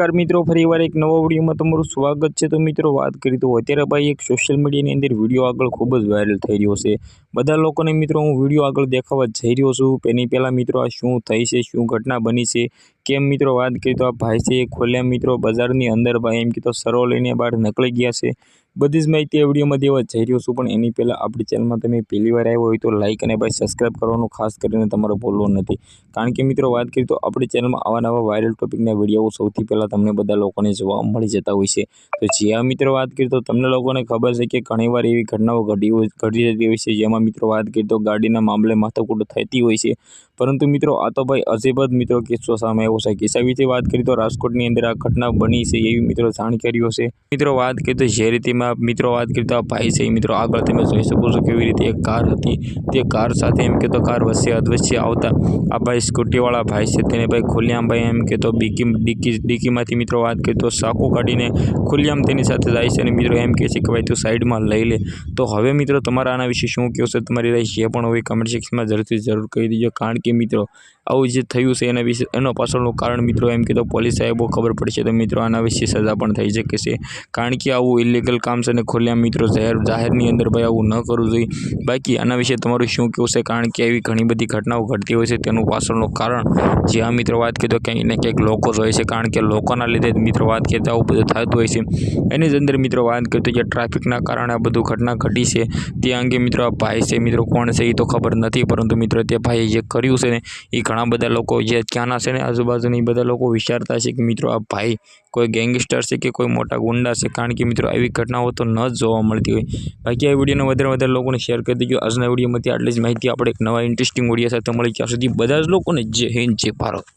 नमस्कार मित्रों, फरीवार एक नवा विडियो में तमारुं स्वागत है। तो मित्रों बात करिए तो अत्यारे भाई एक सोशल मीडिया अंदर विडियो आगळ खूब ज वायरल थई रह्यो छे। बधा लोकोने मित्रों हूँ विडियो आगळ देखाडवा जई रह्यो छुं। एनी पहेला मित्रों आ शुं थई छे, शुं घटना बनी छे, केम मित्रों बात करिए तो आ भाई छे खोलिया मित्रों बजारनी अंदर भाई एम कीधुं सरव लईने बहार निकळी गया छे। बधी ज माहिती आ विडियो में देवा जई रह्यो छुं। पण एनी पहेला आपणी चेनल में तमे पहेली वार आव्या होय तो लाइक अने भाई सब्सक्राइब करवानुं खास करीने तमारे भूलवुं नथी। कारण के मित्रों बात करिए तो आपणी चेनल में आवा नवा वायरल टॉपिकना विडियो सौथी पहेला तमने बधा लोकोने जोवा मळी जता होय छे। तो जी आ मित्रों बात करिए तो तमने लोकोने खबर छे के घणीवार एवी घटनाओ घटी जती होय छे, जेमां मित्रों बात करिए तो गाडीना मामले माथाकूट थती होय छे। परंतु मित्रों आ तो भाई अजीब ज मित्रों किस्सो सामे आव्यो छे। किस्सा विषे बात करिए तो राजकोटनी अंदर आ घटना बनी छे एवी मित्रों जाणकारीओ छे। मित्रों बात करिए तो जे रीते मित्रों बात करिए तो आ भाई छे मित्रों आगळ तमे जोई शको छो केवी रीते एक कार हती, ते कार साथे एम के तो कार वच्चे अधवच्चे आवता आ भाई स्कूटीवाळा भाई छे तेने भाई खुलेआम भाई एम के तो डिक्कीमांथी मित्रों बात करिए तो साकू काढीने खुलेआम तेनी साथे जाय छे अने मित्रों एम कहे छे के भाई तू साइड में लई ले। तो हवे मित्रों तमारे आना विषे शुं कहेवुं छे, तमारी राय जे पण होय कमेंट सेक्शन में जरूर कही दीजो। कारण के मित्रों आवुं जे थयुं छे एना विषे एनो पाछळनुं कारण मित्रों एम के तो पोलीस साहेबो खबर पड़शे तो मित्रों आना विषे सजा पण थई शके छे। कारण के आवुं इलीगल काम छे ने खुलेआम मित्रों जाहेरनी अंदर भाई आवुं न करवुं जोईए। बाकी आना विषे तमारुं शुं कहेवुं छे, कारण के एवी घणी बधी घटनाओ घटती होय छे तेनुं पाछळनुं कारण जे आ मित्रों बात करीए तो क्यांक ने क्यांक लोको ज होय छे। कारण के लोकोना लीधे मित्रों बात करीए तो आवुं बधुं थतुं होय छे। एनी ज अंदर मित्रों बात करीए तो जे ट्राफिकना कारणे आ बधुं घटना घटी छे ते अंगे मित्रों आ भाई छे मित्रों कोण छे ए तो खबर नथी। परंतु मित्रों ते भाईए जे कर्युं छे ने ए घणा बधा लोको जे त्याना छे ने आजुबाजुना ए बधा लोको विचारता छे के मित्रों आ भाई कोई गैंगस्टर छे के कोई मोटा गुंडा छे। कारण के मित्रों एवी घटनाओ तो न ज जोवा मळती होय। बाकी आ विडियोने वधारे वधारे लोकोने शेर करी दीजो। आजना विडियोमांथी आटली ज माहिती। आपणे एक नवा इंटरेस्टिंग विडियो साथे मळीए, त्यां सुधी बधा ज लोकोने जय हिंद जय भारत।